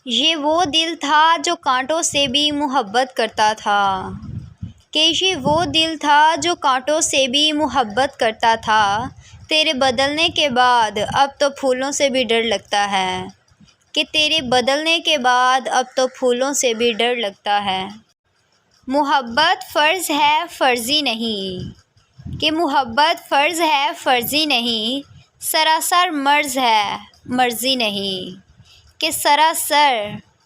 یہ وہ دل تھا جو کانٹوں سے بھی محبت کرتا تھا، کہ یہ وہ دل تھا جو کانٹوں سے بھی محبت کرتا تھا۔ تیرے بدلنے کے بعد اب تو پھولوں سے بھی ڈر لگتا ہے، کہ تیرے بدلنے کے بعد اب تو پھولوں سے بھی ڈر لگتا ہے۔ محبت فرض ہے فرضی نہیں، کہ محبت فرض ہے فرضی نہیں، سراسر مرض ہے مرضی نہیں، کہ سراسر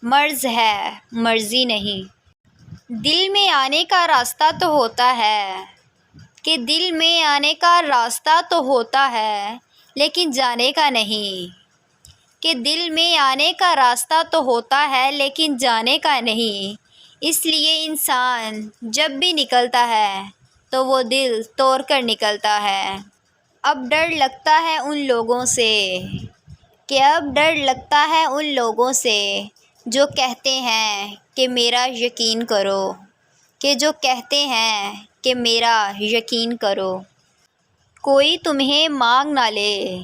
مرض ہے مرضی نہیں۔ دل میں آنے کا راستہ تو ہوتا ہے، کہ دل میں آنے کا راستہ تو ہوتا ہے لیکن جانے کا نہیں، کہ دل میں آنے کا راستہ تو ہوتا ہے لیکن جانے کا نہیں۔ اس لیے انسان جب بھی نکلتا ہے تو وہ دل توڑ کر نکلتا ہے۔ اب ڈر لگتا ہے ان لوگوں سے، کہ اب ڈر لگتا ہے ان لوگوں سے جو کہتے ہیں کہ میرا یقین کرو، کہ جو کہتے ہیں کہ میرا یقین کرو۔ کوئی تمہیں مانگ نہ لے،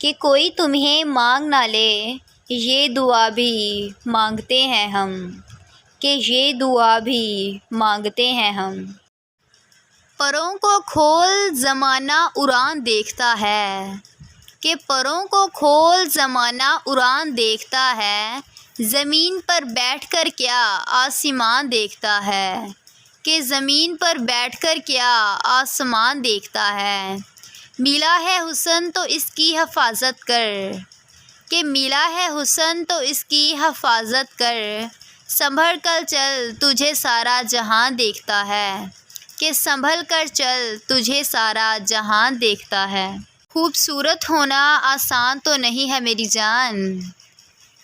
کہ کوئی تمہیں مانگ نہ لے، یہ دعا بھی مانگتے ہیں ہم، کہ یہ دعا بھی مانگتے ہیں ہم۔ پروں کو کھول زمانہ اڑان دیکھتا ہے، کہ پروں کو کھول زمانہ اڑان دیکھتا ہے، زمین پر بیٹھ کر کیا آسمان دیکھتا ہے، کہ زمین پر بیٹھ کر کیا آسمان دیکھتا ہے۔ ملا ہے حسن تو اس کی حفاظت کر، کہ ملا ہے حسن تو اس کی حفاظت کر، سنبھل کر چل تجھے سارا جہاں دیکھتا ہے، کہ سنبھل کر چل تجھے سارا جہاں دیکھتا ہے۔ خوبصورت ہونا آسان تو نہیں ہے میری جان،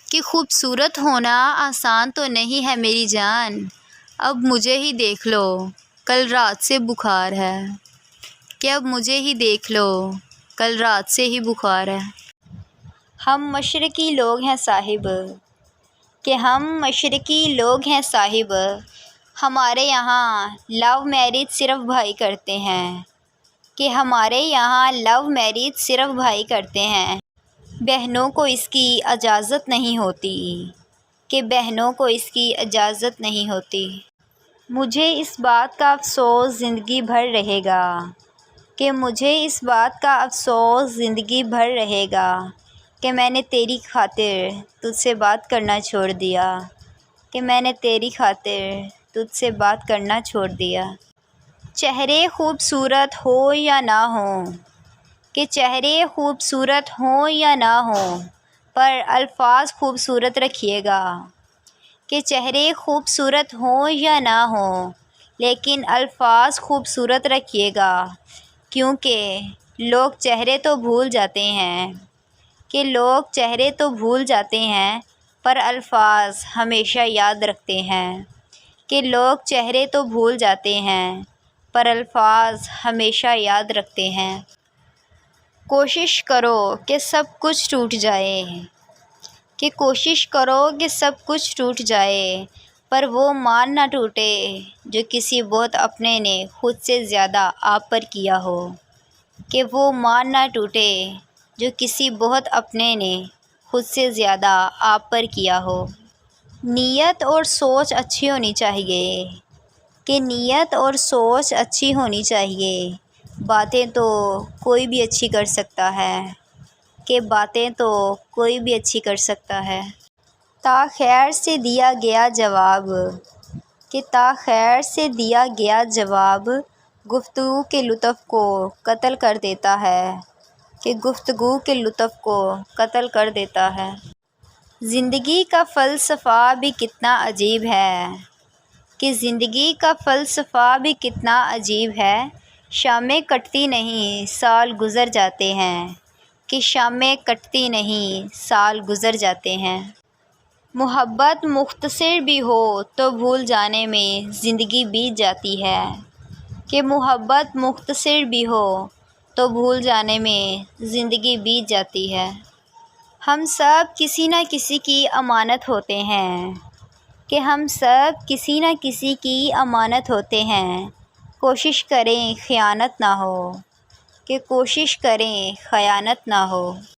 کہ خوبصورت ہونا آسان تو نہیں ہے میری جان، اب مجھے ہی دیکھ لو کل رات سے بخار ہے، کہ اب مجھے ہی دیکھ لو کل رات سے ہی بخار ہے۔ ہم مشرقی لوگ ہیں صاحب، کہ ہم مشرقی لوگ ہیں صاحب، ہمارے یہاں لو میرج صرف بھائی کرتے ہیں، کہ ہمارے یہاں لو میرج صرف بھائی کرتے ہیں، بہنوں کو اس کی اجازت نہیں ہوتی، کہ بہنوں کو اس کی اجازت نہیں ہوتی۔ مجھے اس بات کا افسوس زندگی بھر رہے گا، کہ مجھے اس بات کا افسوس زندگی بھر رہے گا کہ میں نے تیری خاطر تجھ سے بات کرنا چھوڑ دیا، کہ میں نے تیری خاطر تجھ سے بات کرنا چھوڑ دیا۔ چہرے خوبصورت ہو یا نہ ہوں، کہ چہرے خوبصورت ہوں یا نہ ہوں، پر الفاظ خوبصورت رکھیے گا، کہ چہرے خوبصورت ہوں یا نہ ہوں لیکن الفاظ خوبصورت رکھیے گا، کیونکہ لوگ چہرے تو بھول جاتے ہیں، کہ لوگ چہرے تو بھول جاتے ہیں پر الفاظ ہمیشہ یاد رکھتے ہیں، کہ لوگ چہرے تو بھول جاتے ہیں پر الفاظ ہمیشہ یاد رکھتے ہیں۔ کوشش کرو کہ سب کچھ ٹوٹ جائے، کہ کوشش کرو کہ سب کچھ ٹوٹ جائے، پر وہ مان نہ ٹوٹے جو کسی بہت اپنے نے خود سے زیادہ آپ پر کیا ہو، کہ وہ مان نہ ٹوٹے جو کسی بہت اپنے نے خود سے زیادہ آپ پر کیا ہو۔ نیت اور سوچ اچھی ہونی چاہیے، کہ نیت اور سوچ اچھی ہونی چاہیے، باتیں تو کوئی بھی اچھی کر سکتا ہے، کہ باتیں تو کوئی بھی اچھی کر سکتا ہے۔ تاخیر سے دیا گیا جواب، کہ تاخیر سے دیا گیا جواب گفتگو کے لطف کو قتل کر دیتا ہے، کہ گفتگو کے لطف کو قتل کر دیتا ہے۔ زندگی کا فلسفہ بھی کتنا عجیب ہے، کہ زندگی کا فلسفہ بھی کتنا عجیب ہے، شامیں کٹتی نہیں سال گزر جاتے ہیں، کہ شامیں کٹتی نہیں سال گزر جاتے ہیں۔ محبت مختصر بھی ہو تو بھول جانے میں زندگی بیت جاتی ہے، کہ محبت مختصر بھی ہو تو بھول جانے میں زندگی بیت جاتی ہے۔ ہم سب کسی نہ کسی کی امانت ہوتے ہیں، کہ ہم سب کسی نہ کسی کی امانت ہوتے ہیں، کوشش کریں خیانت نہ ہو، کہ کوشش کریں خیانت نہ ہو۔